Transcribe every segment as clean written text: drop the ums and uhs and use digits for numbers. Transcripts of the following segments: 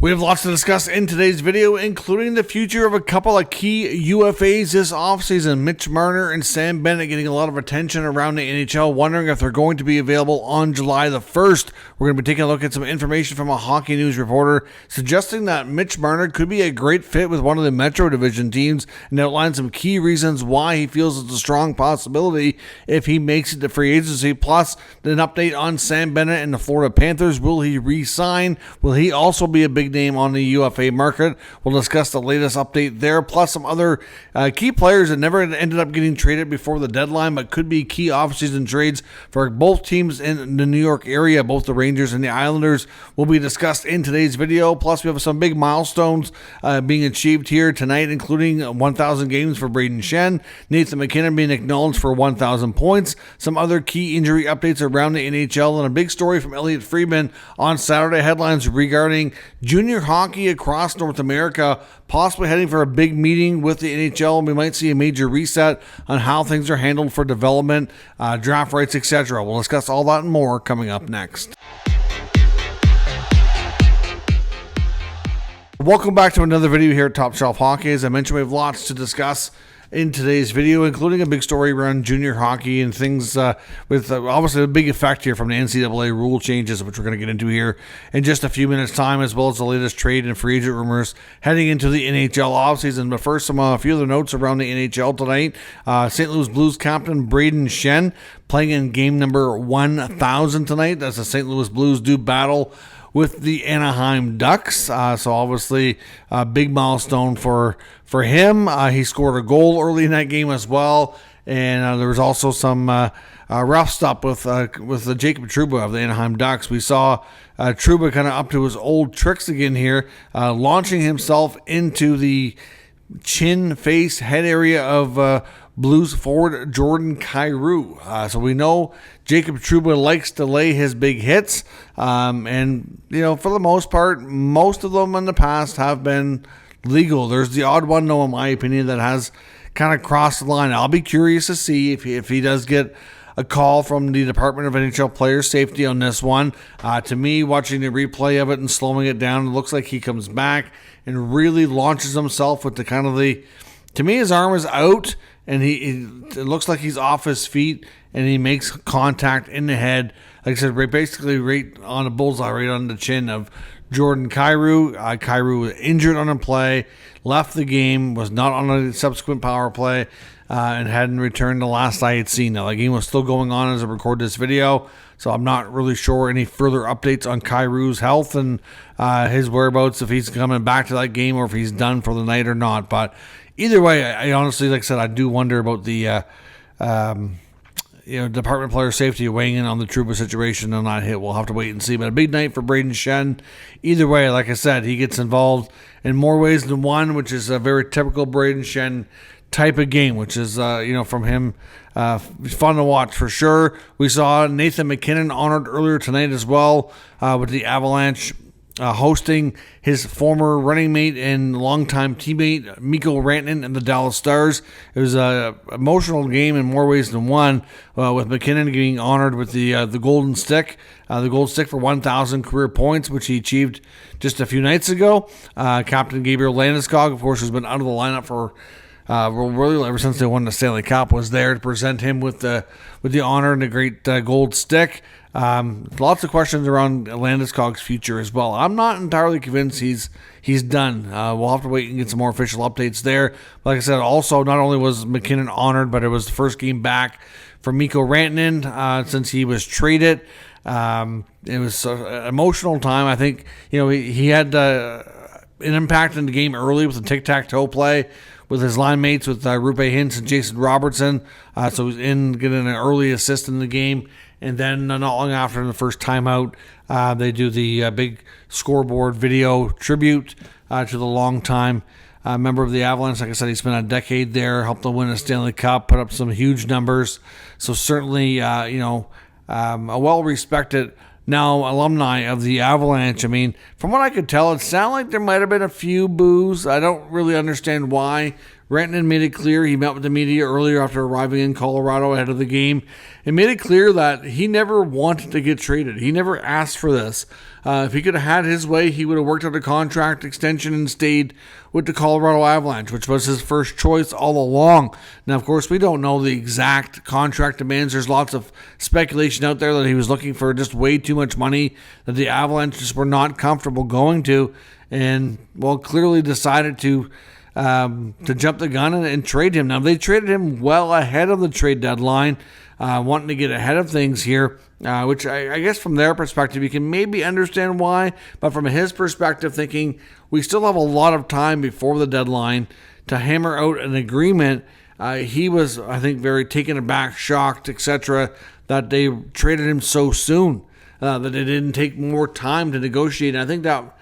We have lots to discuss in today's video, including the future of a couple of key UFAs this offseason. Mitch Marner and Sam Bennett getting a lot of attention around the NHL, wondering if they're going to be available on July the 1st. We're going to be taking a look at some information from a Hockey News reporter suggesting that Mitch Marner could be a great fit with one of the Metro Division teams, and outline some key reasons why he feels it's a strong possibility if he makes it to free agency. Plus, an update on Sam Bennett and the Florida Panthers. Will he re-sign? Will he also be a big name on the UFA market? We'll discuss the latest update there, plus some other key players that never ended up getting traded before the deadline, but could be key offseason trades for both teams in the New York area. Both the Rangers and the Islanders will be discussed in today's video. Plus, we have some big milestones being achieved here tonight, including 1,000 games for Schenn, Nathan MacKinnon being acknowledged for 1,000 points, some other key injury updates around the NHL, and a big story from Elliotte Friedman on Saturday headlines regarding junior hockey across North America, possibly heading for a big meeting with the NHL, and we might see a major reset on how things are handled for development, draft rights, etc. We'll discuss all that and more coming up next. Welcome back to another video here at Top Shelf Hockey. As I mentioned, we have lots to discuss in today's video, including a big story around junior hockey and things with obviously a big effect here from the NCAA rule changes, which we're going to get into here in just a few minutes' time, as well as the latest trade and free agent rumors heading into the NHL offseason. But first, a few of the notes around the NHL tonight. St. Louis Blues captain Schenn playing in game number 1,000 tonight as the St. Louis Blues do battle with the Anaheim Ducks. So obviously a big milestone for him. He scored a goal early in that game as well. And there was also some rough stuff with Jacob Trouba of the Anaheim Ducks. We saw Trouba kind of up to his old tricks again here, launching himself into the chin, face, head area of Blues forward Jordan Kyrou. So we know Jacob Trouba likes to lay his big hits. And, for the most part, most of them in the past have been legal. There's the odd one, though, in my opinion, that has kind of crossed the line. I'll be curious to see if he does get a call from the Department of NHL Player Safety on this one. To me, watching the replay of it and slowing it down, it looks like he comes back and really launches himself with to me, his arm is out, and it looks like he's off his feet, and he makes contact in the head. Like I said, basically right on the bullseye, right on the chin of Jordan Kyrou. Kyrou was injured on a play, left the game, was not on a subsequent power play, and hadn't returned the last I had seen. Now, the game was still going on as I record this video, so I'm not really sure any further updates on Kyrou's health and his whereabouts, if he's coming back to that game or if he's done for the night or not. But either way, I honestly, like I said, I do wonder about the Department of Player Safety weighing in on the Trouba situation on that hit. We'll have to wait and see. But a big night for Schenn. Either way, like I said, he gets involved in more ways than one, which is a very typical Schenn type of game, which is, from him, fun to watch for sure. We saw Nathan MacKinnon honored earlier tonight as well with the Avalanche hosting his former running mate and longtime teammate Mikko Rantanen and the Dallas Stars. It was an emotional game in more ways than one, with MacKinnon getting honored with the Golden Stick, the Gold Stick for 1,000 career points, which he achieved just a few nights ago. Captain Gabriel Landeskog, of course, has been out of the lineup for really ever since they won the Stanley Cup, was there to present him with the honor and the great gold stick. Lots of questions around Landeskog's future as well. I'm not entirely convinced he's done. We'll have to wait and get some more official updates there. But like I said, also not only was MacKinnon honored, but it was the first game back for Mikko Rantanen since he was traded. It was an emotional time. I think he had an impact in the game early with the tic-tac-toe play with his line mates, with Rupe Hintz and Jason Robertson. So he was getting an early assist in the game. And then not long after, in the first timeout, they do the big scoreboard video tribute to the longtime member of the Avalanche. Like I said, he spent a decade there, helped them win a Stanley Cup, put up some huge numbers. So certainly, a well-respected now alumni of the Avalanche. I mean, from what I could tell, it sounded like there might have been a few boos. I don't really understand why Rantanen made it clear he met with the media earlier after arriving in Colorado ahead of the game and made it clear that he never wanted to get traded. He never asked for this. If he could have had his way, he would have worked out a contract extension and stayed with the Colorado Avalanche, which was his first choice all along. Now, of course, we don't know the exact contract demands. There's lots of speculation out there that he was looking for just way too much money that the Avalanche just were not comfortable going to, and, well, clearly decided to jump the gun and trade him. Now, they traded him well ahead of the trade deadline, wanting to get ahead of things here, which I guess from their perspective, you can maybe understand why, but from his perspective, thinking we still have a lot of time before the deadline to hammer out an agreement. He was, I think, very taken aback, shocked, etc., that they traded him so soon, that they didn't take more time to negotiate. And I think that,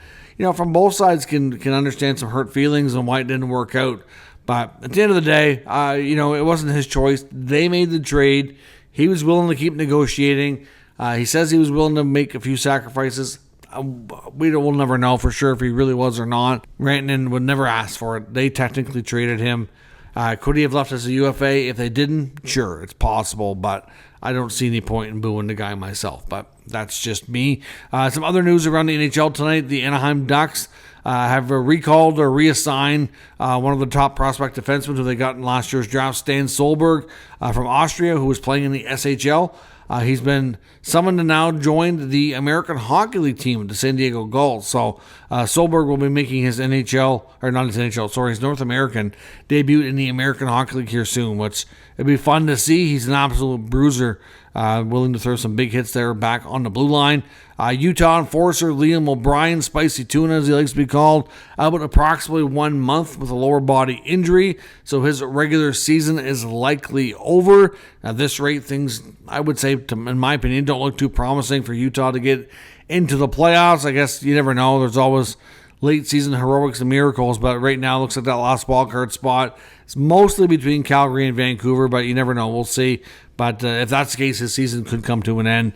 from both sides can understand some hurt feelings on why it didn't work out. But at the end of the day, it wasn't his choice. They made the trade. He was willing to keep negotiating. He says he was willing to make a few sacrifices. We'll never know for sure if he really was or not. Rantanen would never ask for it. They technically traded him. Could he have left as a UFA if they didn't? Sure, it's possible, but I don't see any point in booing the guy myself. But that's just me. Some other news around the NHL tonight. The Anaheim Ducks have recalled or reassigned one of the top prospect defensemen who they got in last year's draft, Stan Solberg from Austria, who was playing in the SHL. He's been summoned to now join the American Hockey League team, the San Diego Gulls. So Solberg will be making his North American debut in the American Hockey League here soon, which it'd be fun to see. He's an absolute bruiser, willing to throw some big hits there back on the blue line. Utah enforcer Liam O'Brien, Spicy Tuna as he likes to be called, out approximately 1 month with a lower body injury, so his regular season is likely over. At this rate, things, I would say, in my opinion, don't look too promising for Utah to get into the playoffs. I guess you never know. There's always late season heroics and miracles, but right now it looks like that last wildcard spot is mostly between Calgary and Vancouver, but you never know. We'll see. But if that's the case, his season could come to an end,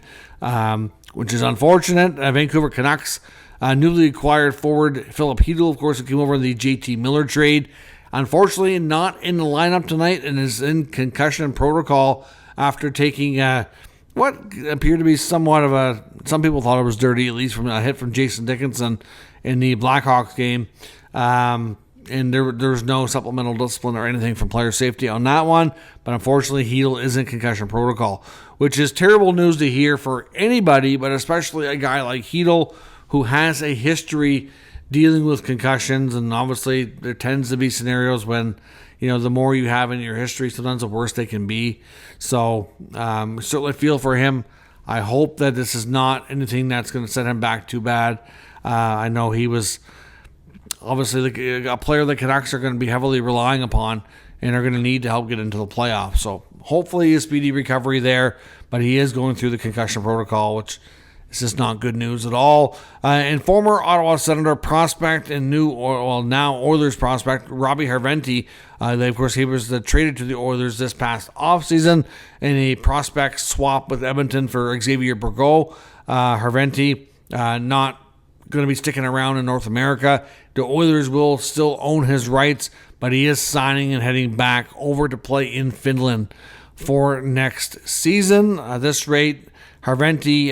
which is unfortunate. Vancouver Canucks, newly acquired forward Philip Hedl, of course, who came over in the JT Miller trade. Unfortunately, not in the lineup tonight and is in concussion protocol after taking what appeared to be somewhat of some people thought it was dirty, at least from a hit from Jason Dickinson in the Blackhawks game. And there's no supplemental discipline or anything from player safety on that one. But unfortunately, Hedl is in concussion protocol, which is terrible news to hear for anybody, but especially a guy like Hedl who has a history dealing with concussions. And obviously, there tends to be scenarios when, the more you have in your history, sometimes the worse they can be. So, certainly feel for him. I hope that this is not anything that's going to set him back too bad. I know he was obviously a player the Canucks are going to be heavily relying upon and are going to need to help get into the playoffs. So hopefully a speedy recovery there, but he is going through the concussion protocol, which is just not good news at all. And former Ottawa Senator prospect and now Oilers prospect Robbie Harventi, of course he was traded to the Oilers this past offseason in a prospect swap with Edmonton for Xavier Bourgault. Harventi not going to be sticking around in North America. The Oilers will still own his rights, but he is signing and heading back over to play in Finland for next season. At this rate, Harventi,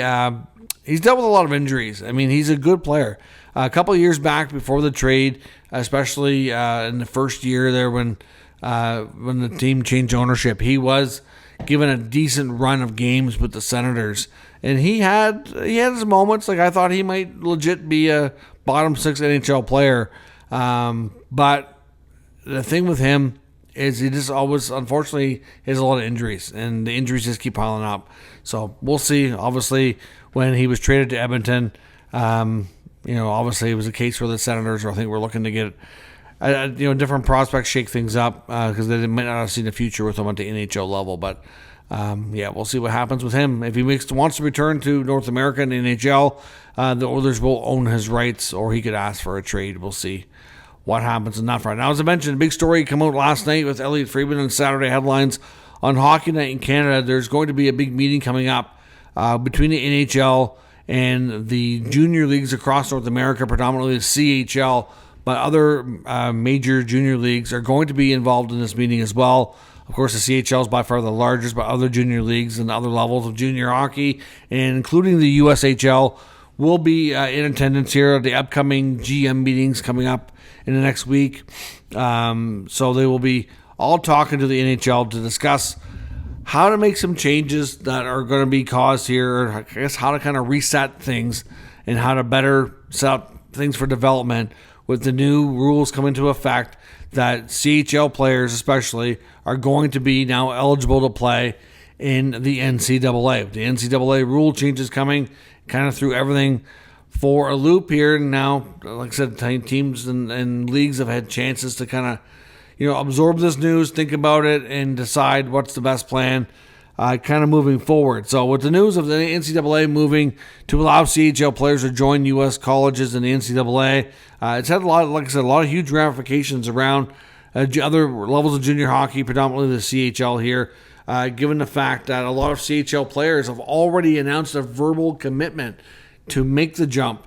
he's dealt with a lot of injuries. I mean, he's a good player. A couple of years back before the trade, especially in the first year there when the team changed ownership, he was given a decent run of games with the Senators. And he had his moments. Like, I thought he might legit be a bottom six NHL player. But the thing with him is he just always, unfortunately, has a lot of injuries. And the injuries just keep piling up. So we'll see. Obviously, when he was traded to Edmonton, obviously it was a case where the Senators, I think, were looking to get different prospects, shake things up because they might not have seen a future with him at the NHL level. But we'll see what happens with him. If he wants to return to North America and the NHL, the Oilers will own his rights, or he could ask for a trade. We'll see what happens in that front. Now, as I mentioned, a big story came out last night with Elliot Friedman and Saturday headlines on Hockey Night in Canada. There's going to be a big meeting coming up between the NHL and the junior leagues across North America, predominantly the CHL, but other major junior leagues are going to be involved in this meeting as well. Of course, the CHL is by far the largest, but other junior leagues and other levels of junior hockey, and including the USHL, will be in attendance here at the upcoming GM meetings coming up in the next week. So they will be all talking to the NHL to discuss how to make some changes that are going to be caused here, or I guess how to kind of reset things and how to better set up things for development with the new rules coming into effect that CHL players especially are going to be now eligible to play in the NCAA. The NCAA rule changes coming kind of threw everything for a loop here. And now, like I said, teams and leagues have had chances to kind of, absorb this news, think about it, and decide what's the best plan kind of moving forward. So with the news of the NCAA moving to allow CHL players to join U.S. colleges in the NCAA, it's had a lot of huge ramifications around other levels of junior hockey, predominantly the CHL here, given the fact that a lot of CHL players have already announced a verbal commitment to make the jump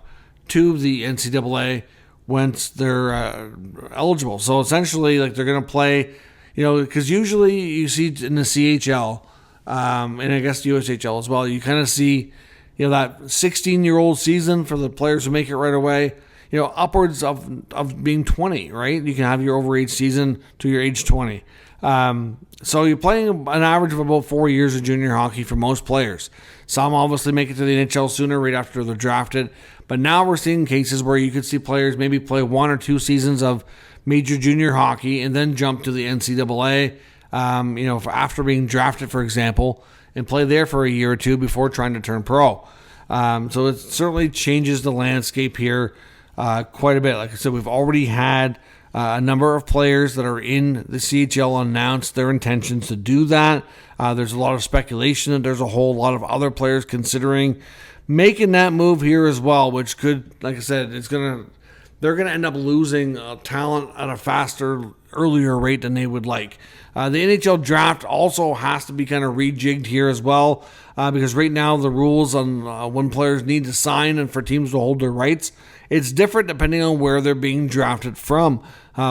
to the NCAA once they're eligible. So essentially, they're going to play, because usually you see in the CHL, and I guess the USHL as well, you kind of see, that 16-year-old season for the players who make it right away, upwards of being 20, right? You can have your overage season to your age 20. So you're playing an average of about 4 years of junior hockey for most players. Some obviously make it to the NHL sooner, right after they're drafted. But now we're seeing cases where you could see players maybe play 1 or 2 seasons of major junior hockey and then jump to the NCAA, after being drafted, for example, and play there for a year or two before trying to turn pro. So it certainly changes the landscape here quite a bit. Like I said, we've already had a number of players that are in the CHL announce their intentions to do that. There's a lot of speculation that there's a whole lot of other players considering making that move here as well, which could, like I said, they're going to end up losing talent at a faster, earlier rate than they would like. The NHL draft also has to be kind of rejigged here as well, because right now the rules on when players need to sign and for teams to hold their rights, it's different depending on where they're being drafted from.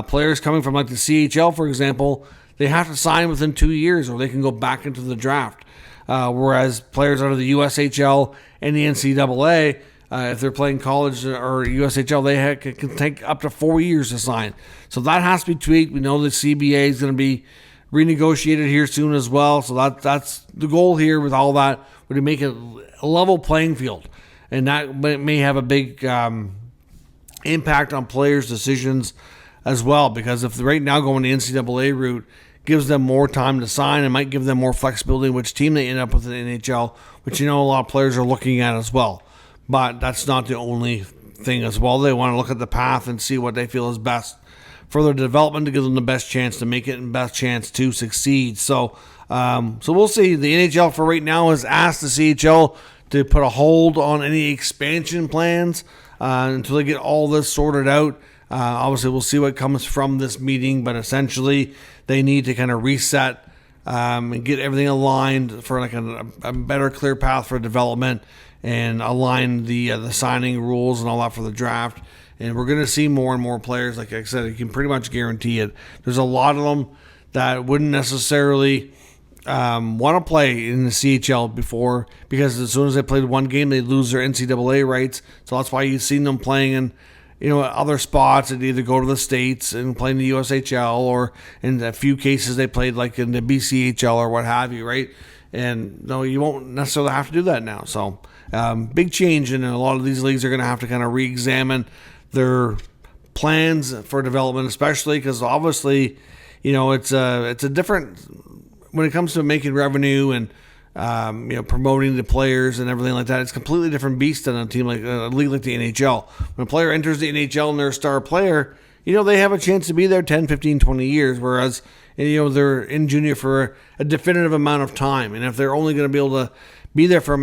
Players coming from like the CHL, for example, they have to sign within 2 years or they can go back into the draft. Whereas players out of the USHL and the NCAA, if they're playing college or USHL, they can take up to 4 years to sign. So that has to be tweaked. We know the CBA is going to be renegotiated here soon as well. So that's the goal here with all that, would to make it a level playing field. And that may have a big impact on players' decisions as well, because if right now going the NCAA route gives them more time to sign and might give them more flexibility in which team they end up with in the NHL, which a lot of players are looking at as well. But that's not the only thing as well. They want to look at the path and see what they feel is best for their development to give them the best chance to make it and best chance to succeed. So we'll see. The NHL for right now has asked the CHL to put a hold on any expansion plans until they get all this sorted out. Obviously, we'll see what comes from this meeting, but essentially they need to kind of reset and get everything aligned for like a better, clear path for development and align the signing rules and all that for the draft. And we're going to see more and more players. Like I said, you can pretty much guarantee it. There's a lot of them that wouldn't necessarily want to play in the CHL before, because as soon as they played one game, they lose their NCAA rights. So that's why you've seen them playing in other spots, and either go to the States and play in the USHL, or in a few cases they played like in the BCHL or what have you, right? And no, you won't necessarily have to do that now. So big change, and a lot of these leagues are going to have to kind of re-examine their plans for development, especially because obviously, it's a different, when it comes to making revenue and promoting the players and everything like that. It's a completely different beast than a team like a league like the NHL. When a player enters the NHL and they're a star player, they have a chance to be there 10, 15, 20 years, whereas they're in junior for a definitive amount of time. And if they're only going to be able to be there for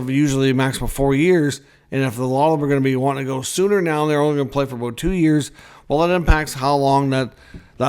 usually a max of 4 years, and if a lot of them are going to be wanting to go sooner now, and they're only going to play for about 2 years, well, that impacts how long that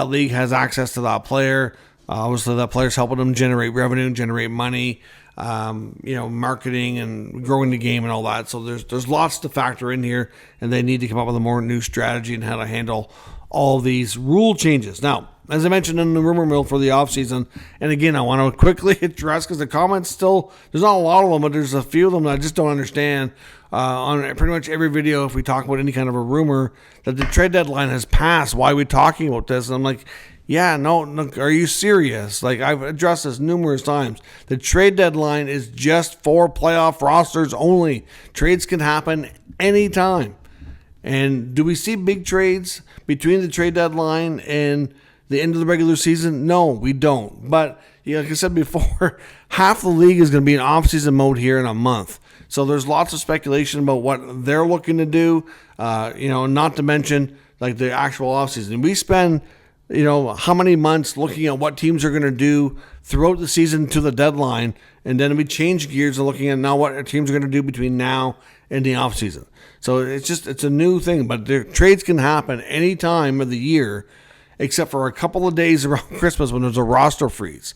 league has access to that player. Obviously, that player's helping them generate revenue, generate money, marketing and growing the game and all that. So there's lots to factor in here, and they need to come up with a more new strategy and how to handle all these rule changes. Now, as I mentioned in the rumor mill for the offseason, and again, I want to quickly address, because the comments still, there's not a lot of them, but there's a few of them that I just don't understand. On pretty much every video, if we talk about any kind of a rumor, that the trade deadline has passed, why are we talking about this? And I'm like, yeah, no, are you serious? Like, I've addressed this numerous times. The trade deadline is just for playoff rosters only. Trades can happen anytime. And do we see big trades between the trade deadline and the end of the regular season? No, we don't. But like I said before, half the league is going to be in off-season mode here in a month. So there's lots of speculation about what they're looking to do, not to mention like the actual offseason. We spend, how many months looking at what teams are going to do throughout the season to the deadline, and then we change gears and looking at now what our teams are going to do between now and the offseason. So it's a new thing, but the trades can happen any time of the year except for a couple of days around Christmas when there's a roster freeze.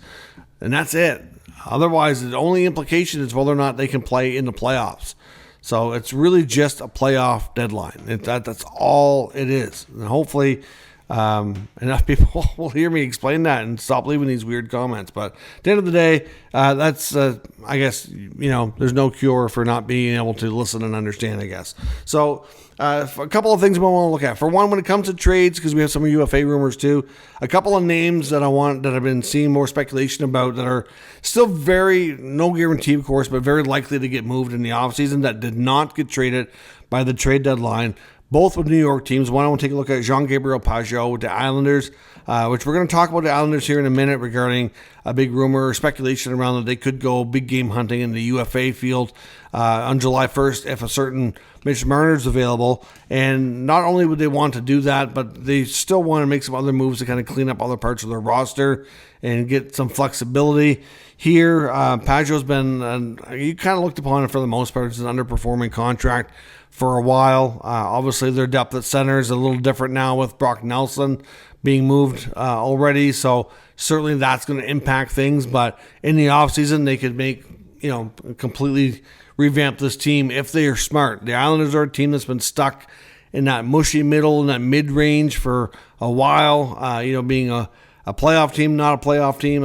And that's it. Otherwise, the only implication is whether or not they can play in the playoffs. So it's really just a playoff deadline. That's all it is. And hopefully enough people will hear me explain that and stop leaving these weird comments. But at the end of the day, that's, I guess, there's no cure for not being able to listen and understand, I guess. So a couple of things we want to look at. For one, when it comes to trades, because we have some UFA rumors too, a couple of names that I've been seeing more speculation about that are still no guarantee, of course, but very likely to get moved in the offseason that did not get traded by the trade deadline. Both with New York teams. One, I want to take a look at Jean-Gabriel Pageau with the Islanders, which we're going to talk about the Islanders here in a minute regarding a big rumor or speculation around that they could go big game hunting in the UFA field on July 1st if a certain Mitch Marner is available. And not only would they want to do that, but they still want to make some other moves to kind of clean up other parts of their roster and get some flexibility. Here, Pageau's been, you kind of looked upon it for the most part as an underperforming contract for a while. Obviously, their depth at center is a little different now with Brock Nelson being moved already. So certainly that's going to impact things. But in the offseason, they could completely revamp this team if they are smart. The Islanders are a team that's been stuck in that mushy middle, in that mid-range for a while, being a playoff team, not a playoff team.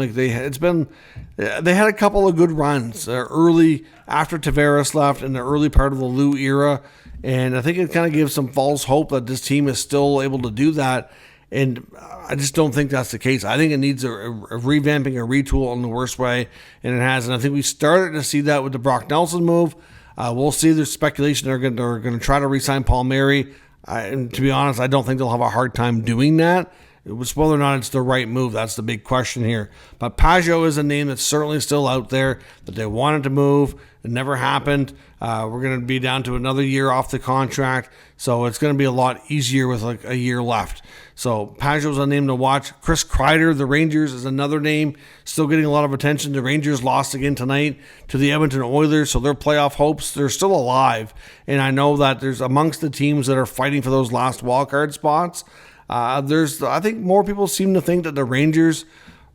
They had a couple of good runs early after Tavares left in the early part of the Lou era, and I think it kind of gives some false hope that this team is still able to do that. And I just don't think that's the case. I think it needs a revamping, a retool in the worst way, and it has. And I think we started to see that with the Brock Nelson move. We'll see. There's speculation they're going to try to re-sign Paul Mary. And to be honest, I don't think they'll have a hard time doing that. It was whether or not it's the right move. That's the big question here. But Pageau is a name that's certainly still out there that they wanted to move. It never happened. We're going to be down to another year off the contract. So it's going to be a lot easier with like a year left. So Pageau's a name to watch. Chris Kreider, the Rangers, is another name still getting a lot of attention. The Rangers lost again tonight to the Edmonton Oilers. So their playoff hopes, they're still alive. And I know that there's amongst the teams that are fighting for those last wildcard spots, I think more people seem to think that the Rangers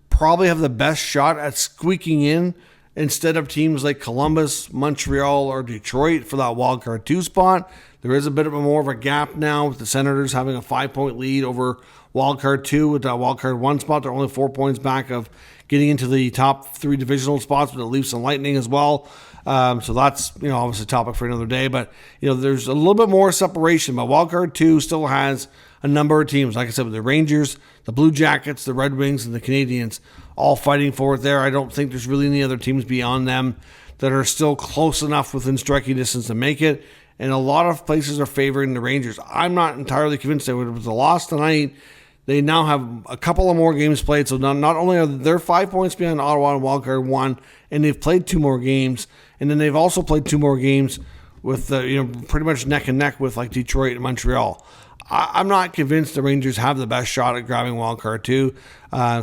probably have the best shot at squeaking in instead of teams like Columbus, Montreal, or Detroit for that wildcard 2 spot. There is a bit of more of a gap now with the Senators having a 5-point lead over wildcard 2 with that wildcard 1 spot. They're only 4 points back of getting into the top 3 divisional spots with the Leafs and Lightning as well. So that's, obviously a topic for another day. But, there's a little bit more separation. But wildcard 2 still has a number of teams, like I said, with the Rangers, the Blue Jackets, the Red Wings, and the Canadiens all fighting for it there. I don't think there's really any other teams beyond them that are still close enough within striking distance to make it. And a lot of places are favoring the Rangers. I'm not entirely convinced that with the loss tonight, they now have a couple of more games played. So not only are they 5 points behind Ottawa in wildcard 1, and they've played 2 more games, and then they've also played 2 more games with pretty much neck and neck with like Detroit and Montreal. I'm not convinced the Rangers have the best shot at grabbing wildcard 2.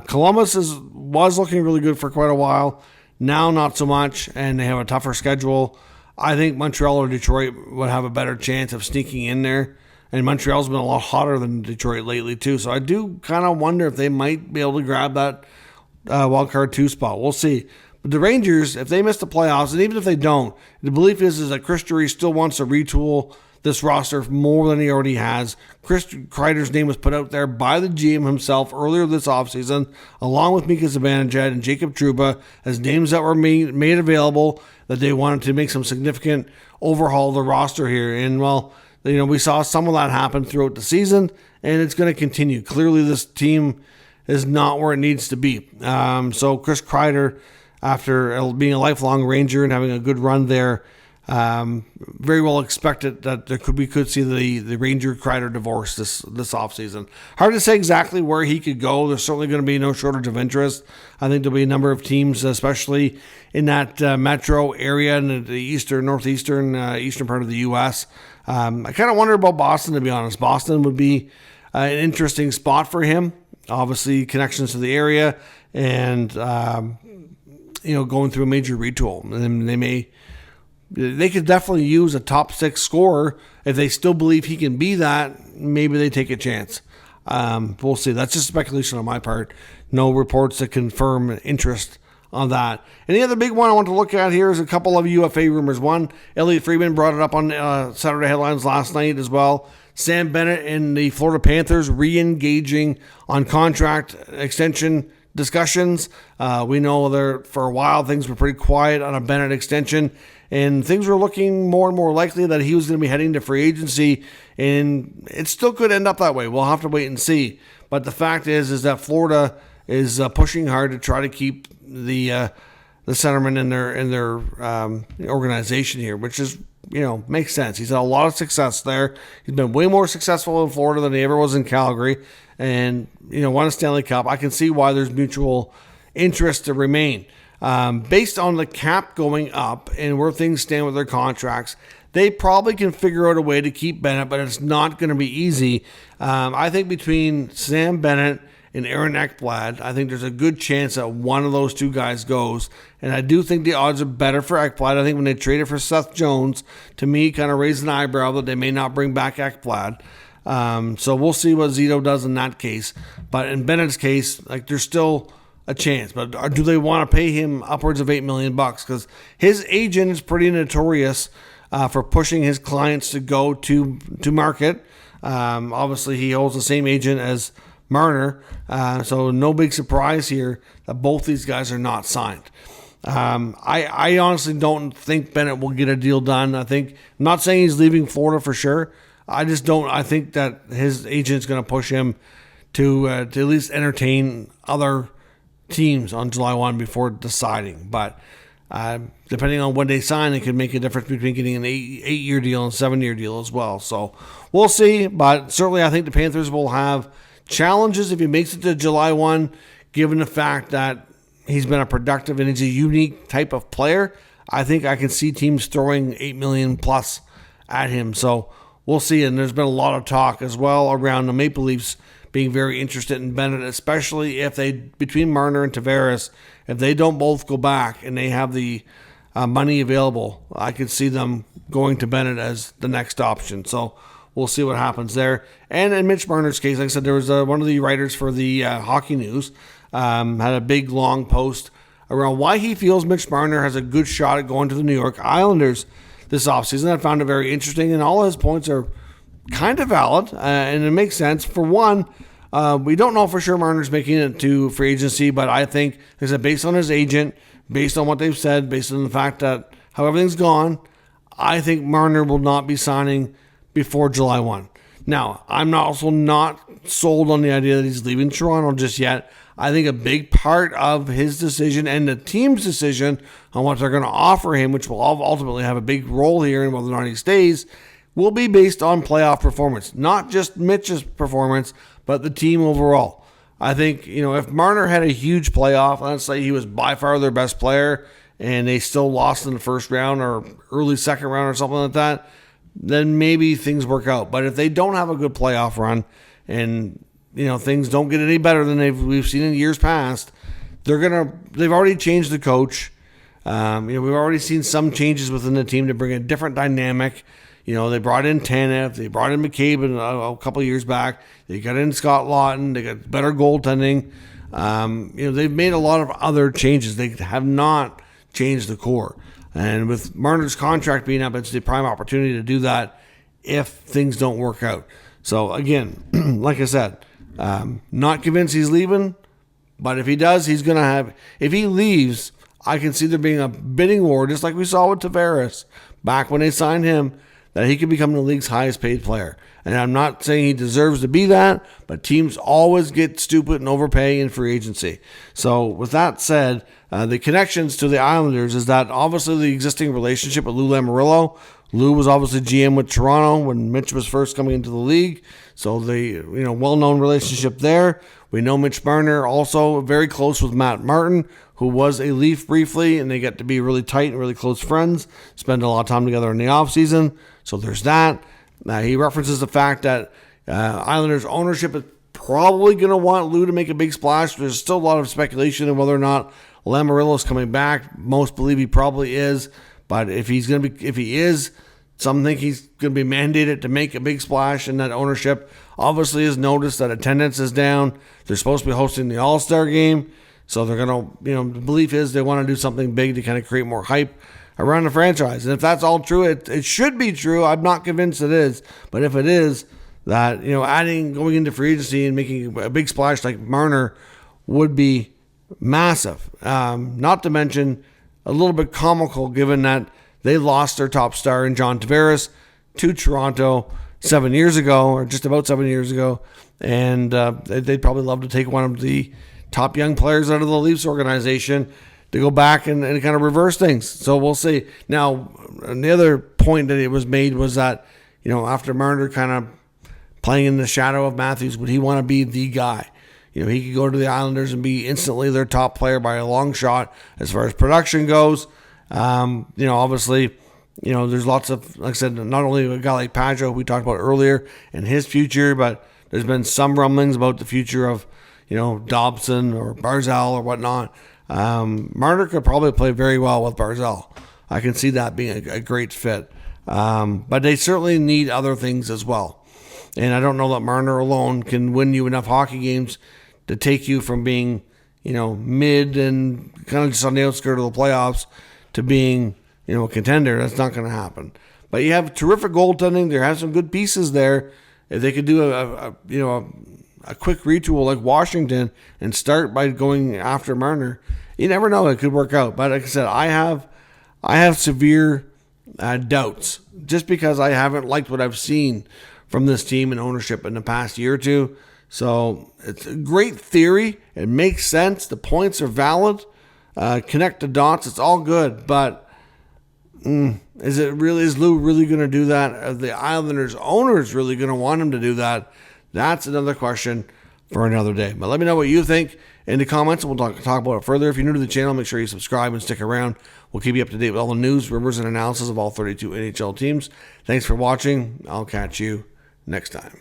Columbus was looking really good for quite a while. Now not so much, and they have a tougher schedule. I think Montreal or Detroit would have a better chance of sneaking in there. And Montreal's been a lot hotter than Detroit lately too. So I do kind of wonder if they might be able to grab that wildcard 2 spot. We'll see. But the Rangers, if they miss the playoffs, and even if they don't, the belief is that Chris Drury still wants to retool this roster more than he already has. Chris Kreider's name was put out there by the GM himself earlier this offseason, along with Mika Zibanejad and Jacob Trouba, as names that were made available that they wanted to make some significant overhaul of the roster here. And, well, we saw some of that happen throughout the season, and it's going to continue. Clearly, this team is not where it needs to be. So Chris Kreider, after being a lifelong Ranger and having a good run there, very well expected that we could see the Ranger Kreider divorce this offseason. Hard to say exactly where he could go. There's certainly going to be no shortage of interest. I think there'll be a number of teams, especially in that metro area in the northeastern part of the U.S. I kind of wonder about Boston, to be honest. Boston would be an interesting spot for him. Obviously, connections to the area and going through a major retool. And they could definitely use a top 6 scorer. If they still believe he can be that, maybe they take a chance. We'll see. That's just speculation on my part. No reports that confirm interest on that. And the other big one I want to look at here is a couple of UFA rumors. One, Elliot Friedman brought it up on Saturday headlines last night as well. Sam Bennett and the Florida Panthers re-engaging on contract extension discussions. We know that for a while things were pretty quiet on a Bennett extension, and things were looking more and more likely that he was going to be heading to free agency, and it still could end up that way. We'll have to wait and see. But the fact is that Florida is pushing hard to try to keep the centerman in their organization here, which is makes sense. He's had a lot of success there. He's been way more successful in Florida than he ever was in Calgary, and won a Stanley Cup. I can see why there's mutual interest to remain. Based on the cap going up and where things stand with their contracts, they probably can figure out a way to keep Bennett, but it's not going to be easy. I think between Sam Bennett and Aaron Ekblad, I think there's a good chance that one of those two guys goes. And I do think the odds are better for Ekblad. I think when they traded for Seth Jones, to me, kind of raised an eyebrow that they may not bring back Ekblad. So we'll see what Zito does in that case. But in Bennett's case, there's still a chance. But do they want to pay him upwards of $8 million? Because his agent is pretty notorious for pushing his clients to go to market. Obviously, he holds the same agent as Marner, so no big surprise here that both these guys are not signed. I honestly don't think Bennett will get a deal done. I'm not saying he's leaving Florida for sure. I just don't. I think that his agent's going to push him to at least entertain other teams on July 1 before deciding. But depending on when they sign, it could make a difference between getting an 8-year deal and a 7-year deal as well. So we'll see. But certainly I think the Panthers will have challenges if he makes it to July 1, given the fact that he's been a productive and he's a unique type of player. I think I can see teams throwing $8 million plus at him. So we'll see. And there's been a lot of talk as well around the Maple Leafs being very interested in Bennett, especially if they, between Marner and Tavares, if they don't both go back and they have the money available, I could see them going to Bennett as the next option. So we'll see what happens there. And in Mitch Marner's case, like I said, there was one of the writers for the Hockey News had a big, long post around why he feels Mitch Marner has a good shot at going to the New York Islanders this offseason. I found it very interesting, and all his points are kind of valid, and it makes sense. For one, we don't know for sure Marner's making it to free agency, but I think, like I said, based on his agent, based on what they've said, based on the fact that how everything's gone, I think Marner will not be signing before July 1. Now, I'm also not sold on the idea that he's leaving Toronto just yet. I think a big part of his decision and the team's decision on what they're going to offer him, which will ultimately have a big role here in whether or not he stays, will be based on playoff performance. Not just Mitch's performance, but the team overall. I think, if Marner had a huge playoff, let's say he was by far their best player, and they still lost in the first round or early second round or something like that, then maybe things work out. But if they don't have a good playoff run and things don't get any better than we've seen in years past, they've already changed the coach. We've already seen some changes within the team to bring a different dynamic. They brought in Tanev, they brought in McCabe a couple of years back. They got in Scott Lawton, they got better goaltending. They've made a lot of other changes. They have not changed the core. And with Marner's contract being up, it's the prime opportunity to do that if things don't work out. So again, like I said, not convinced he's leaving, but if he does, he's going to have, if he leaves, I can see there being a bidding war, just like we saw with Tavares back when they signed him, that he could become the league's highest paid player. And I'm not saying he deserves to be that, but teams always get stupid and overpay in free agency. So with that said, the connections to the Islanders is that obviously the existing relationship with Lou Lamoriello. Lou was obviously GM with Toronto when Mitch was first coming into the league. So the well-known relationship there. We know Mitch Marner also very close with Matt Martin, who was a Leaf briefly, and they get to be really tight and really close friends, spend a lot of time together in the offseason. So there's that. He references the fact that Islanders ownership is probably going to want Lou to make a big splash. There's still a lot of speculation on whether or not Lamoriello is coming back. Most believe he probably is, but if he is, some think he's going to be mandated to make a big splash in that ownership. Obviously, has noticed that attendance is down. They're supposed to be hosting the All-Star game, so they're going to, the belief is they want to do something big to kind of create more hype around the franchise. And if that's all true, it should be true. I'm not convinced it is, but if it is, that going into free agency and making a big splash like Marner would be massive. Not to mention a little bit comical, given that they lost their top star in John Tavares to Toronto 7 years ago, or just about 7 years ago, and they'd probably love to take one of the top young players out of the Leafs organization to go back and kind of reverse things. So we'll see. Now, the other point that it was made was that, after Marner kind of playing in the shadow of Matthews, would he want to be the guy? He could go to the Islanders and be instantly their top player by a long shot as far as production goes. Obviously, there's lots of, like I said, not only a guy like Pajot, we talked about earlier, and his future, but there's been some rumblings about the future of, Dobson or Barzal or whatnot. Marner could probably play very well with Barzal. I can see that being a great fit. But they certainly need other things as well. And I don't know that Marner alone can win you enough hockey games to take you from being, mid and kind of just on the outskirts of the playoffs to being, a contender. That's not going to happen. But you have terrific goaltending. There have some good pieces there. If they could do a quick retool like Washington and start by going after Marner, you never know. It could work out. But like I said, I have severe doubts just because I haven't liked what I've seen from this team and ownership in the past year or two. So it's a great theory. It makes sense. The points are valid. Connect the dots. It's all good. But is Lou really going to do that? Are the Islanders owners really going to want him to do that? That's another question for another day. But let me know what you think in the comments, and we'll talk about it further. If you're new to the channel, make sure you subscribe and stick around. We'll keep you up to date with all the news, rumors, and analysis of all 32 NHL teams. Thanks for watching. I'll catch you next time.